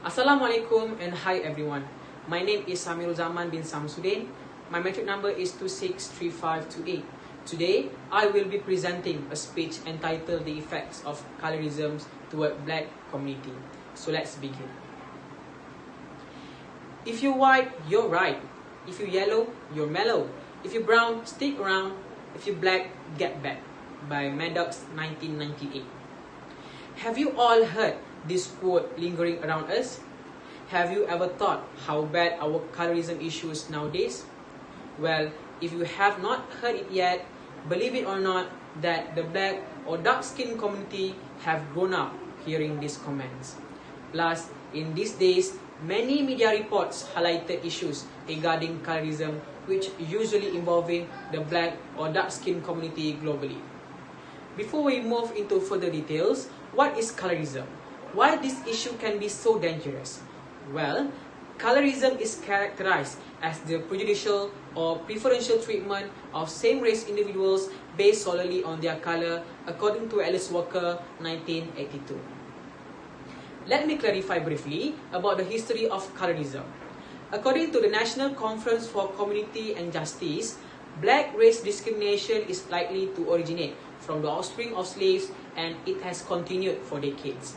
Assalamualaikum and hi everyone. My name is Sahmirulzaman Bin Samsudin. My metric number is 263528. Today, I will be presenting a speech entitled The Effects of Colorism Toward Black Community. So let's begin. If you're white, you're right. If you're yellow, you're mellow. If you're brown, stick around. If you're black, get back. By Maddox, 1998. Have you all heard this quote lingering around us? Have you ever thought how bad our colorism issues nowadays? Well, if you have not heard it yet, believe it or not that the black or dark-skinned community have grown up hearing these comments. Plus, in these days, many media reports highlighted issues regarding colorism, which usually involving the black or dark-skinned community globally. Before we move into further details, what is colorism? Why this issue can be so dangerous? Well, colorism is characterized as the prejudicial or preferential treatment of same-race individuals based solely on their color, according to Alice Walker, 1982. Let me clarify briefly about the history of colorism. According to the National Conference for Community and Justice, black race discrimination is likely to originate from the offspring of slaves, and it has continued for decades.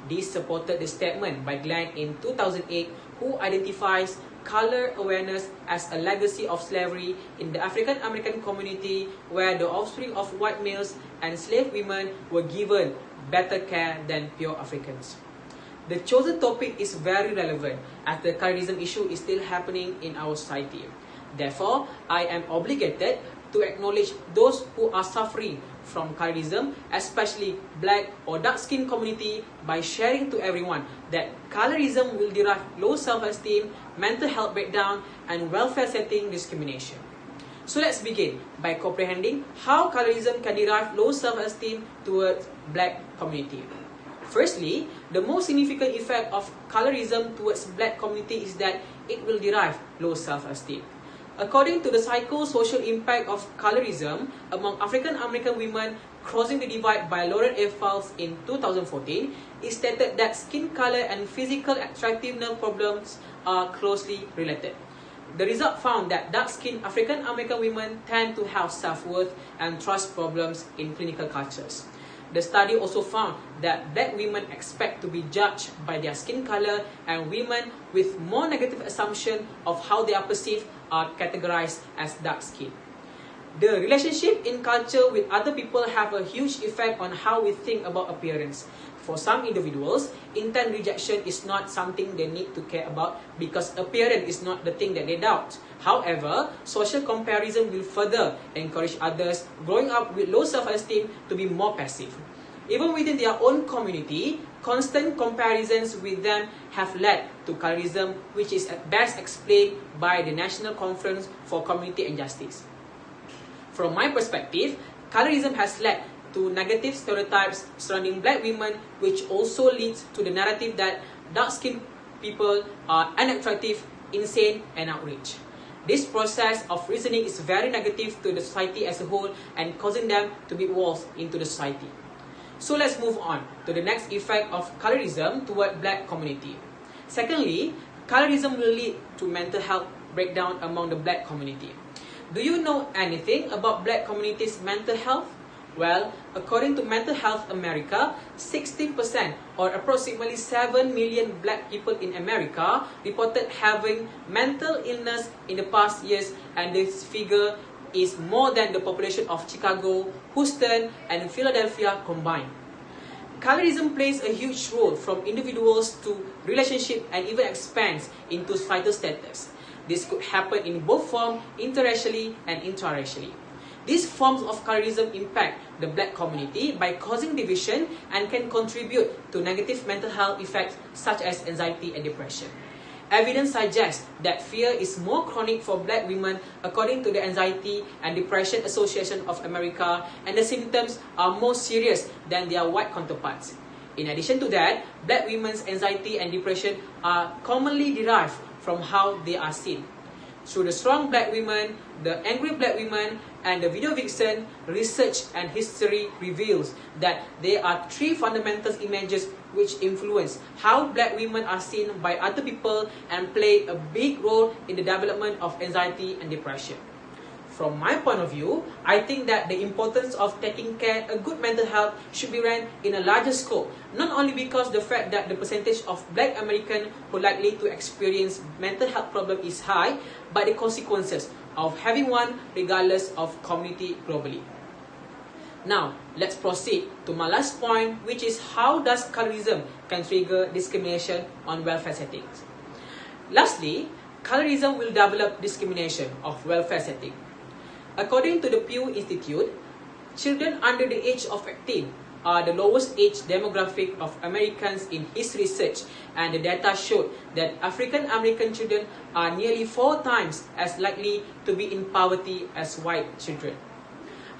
This supported the statement by Glenn in 2008, who identifies color awareness as a legacy of slavery in the African American community, where the offspring of white males and slave women were given better care than pure Africans. The chosen topic is very relevant as the colorism issue is still happening in our society. Therefore, I am obligated to acknowledge those who are suffering from colorism, especially black or dark-skinned community, by sharing to everyone that colorism will derive low self-esteem, mental health breakdown, and welfare setting discrimination. So let's begin by comprehending how colorism can derive low self-esteem towards black community. Firstly, the most significant effect of colorism towards black community is that it will derive low self-esteem. According to the psychosocial impact of colorism among African American women, Crossing the Divide by Lauren A. Fowles in 2014, it stated that skin color and physical attractiveness problems are closely related. The result found that dark-skinned African American women tend to have self-worth and trust problems in clinical cultures. The study also found that black women expect to be judged by their skin color, and women with more negative assumption of how they are perceived are categorized as dark-skinned. The relationship in culture with other people have a huge effect on how we think about appearance. For some individuals, intent rejection is not something they need to care about because appearance is not the thing that they doubt. However, social comparison will further encourage others growing up with low self-esteem to be more passive. Even within their own community, constant comparisons with them have led to colorism, which is at best explained by the National Conference for Community and Justice. From my perspective, colorism has led to negative stereotypes surrounding black women, which also leads to the narrative that dark-skinned people are unattractive, insane, and outraged. This process of reasoning is very negative to the society as a whole and causing them to build walls into the society. So let's move on to the next effect of colorism toward black community. Secondly, colorism will lead to mental health breakdown among the black community. Do you know anything about black community's mental health? Well, according to Mental Health America, 16% or approximately 7 million black people in America reported having mental illness in the past years, and this figure is more than the population of Chicago, Houston, and Philadelphia combined. Colorism plays a huge role from individuals to relationship and even expands into societal status. This could happen in both forms, interracially and intraracially. These forms of colorism impact the black community by causing division and can contribute to negative mental health effects such as anxiety and depression. Evidence suggests that fear is more chronic for black women according to the Anxiety and Depression Association of America, and the symptoms are more serious than their white counterparts. In addition to that, black women's anxiety and depression are commonly derived from how they are seen. Through the strong black women, the angry black women, and the video vixen, research and history reveals that there are three fundamental images which influence how black women are seen by other people and play a big role in the development of anxiety and depression. From my point of view, I think that the importance of taking care of good mental health should be run in a larger scope, not only because the fact that the percentage of black Americans who are likely to experience mental health problem is high, but the consequences of having one regardless of community globally. Now, let's proceed to my last point, which is how does colorism can trigger discrimination on welfare settings. Lastly, colorism will develop discrimination of welfare setting. According to the Pew Institute, children under the age of 18 are the lowest age demographic of Americans in his research, and the data showed that African American children are nearly 4 times as likely to be in poverty as white children.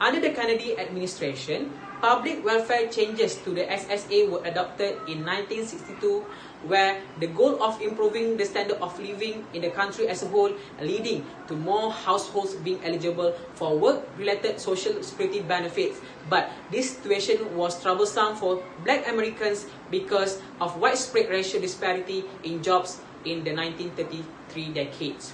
Under the Kennedy administration, public welfare changes to the SSA were adopted in 1962, where the goal of improving the standard of living in the country as a whole, leading to more households being eligible for work-related social security benefits. But this situation was troublesome for black Americans because of widespread racial disparity in jobs in the 1933 decades.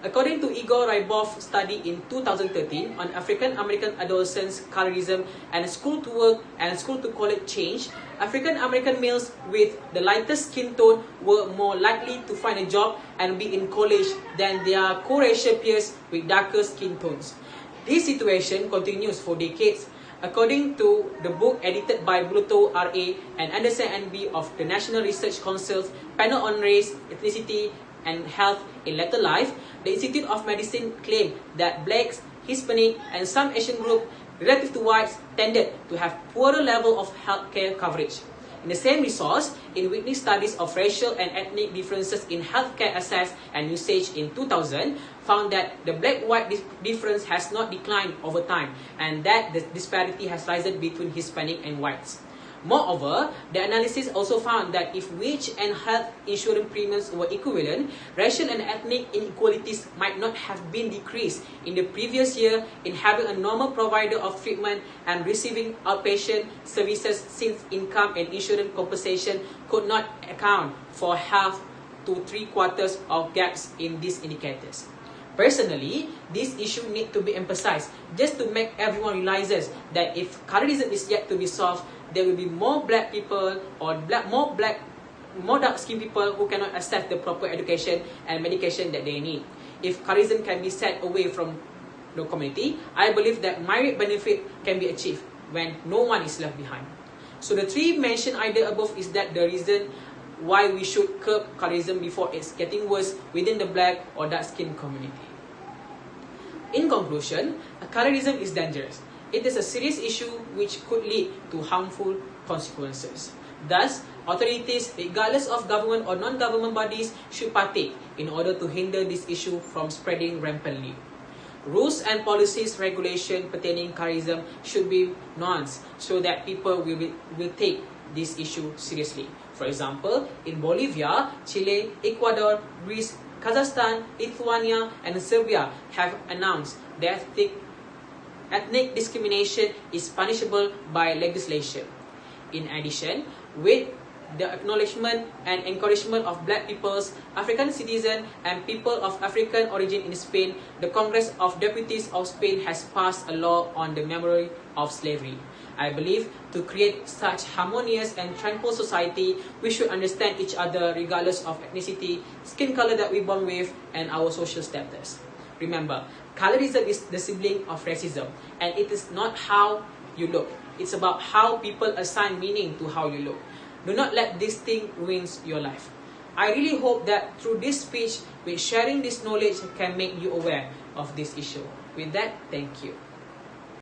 According to Igor Rybov's study in 2013 on African American adolescents, colorism, and school to work and school to college change, African American males with the lighter skin tone were more likely to find a job and be in college than their co-racial peers with darker skin tones. This situation continues for decades. According to the book edited by Bluto R.A. and Anderson N.B. of the National Research Council's Panel on Race, Ethnicity, and Health in Later Life, the Institute of Medicine claimed that blacks, Hispanic, and some Asian groups relative to whites tended to have poorer level of healthcare coverage. In the same resource, in witness studies of racial and ethnic differences in healthcare access and usage in 2000, found that the black-white difference has not declined over time, and that the disparity has risen between Hispanic and whites. Moreover, the analysis also found that if wage and health insurance premiums were equivalent, racial and ethnic inequalities might not have been decreased in the previous year in having a normal provider of treatment and receiving outpatient services, since income and insurance compensation could not account for half to 3/4 of gaps in these indicators. Personally, this issue needs to be emphasized just to make everyone realizes that if colorism is yet to be solved, there will be more black people or more dark-skinned people who cannot access the proper education and medication that they need. If colorism can be set away from the community, I believe that myriad benefit can be achieved when no one is left behind. So the three mentioned idea above is that the reason why we should curb colorism before it's getting worse within the black or dark-skinned community. In conclusion, colorism is dangerous. It is a serious issue which could lead to harmful consequences. Thus, authorities, regardless of government or non-government bodies, should partake in order to hinder this issue from spreading rampantly. Rules and policies regulation pertaining colorism should be nuanced so that people will take this issue seriously. For example, in Bolivia, Chile, Ecuador, Greece, Kazakhstan, Lithuania, and Serbia have announced that ethnic discrimination is punishable by legislation. In addition, with the acknowledgement and encouragement of black peoples, African citizens, and people of African origin in Spain, the Congress of Deputies of Spain has passed a law on the memory of slavery. I believe to create such harmonious and tranquil society, we should understand each other regardless of ethnicity, skin color that we're born with, and our social status. Remember, colorism is the sibling of racism, and it is not how you look. It's about how people assign meaning to how you look. Do not let this thing ruin your life. I really hope that through this speech, with sharing this knowledge, can make you aware of this issue. With that, thank you.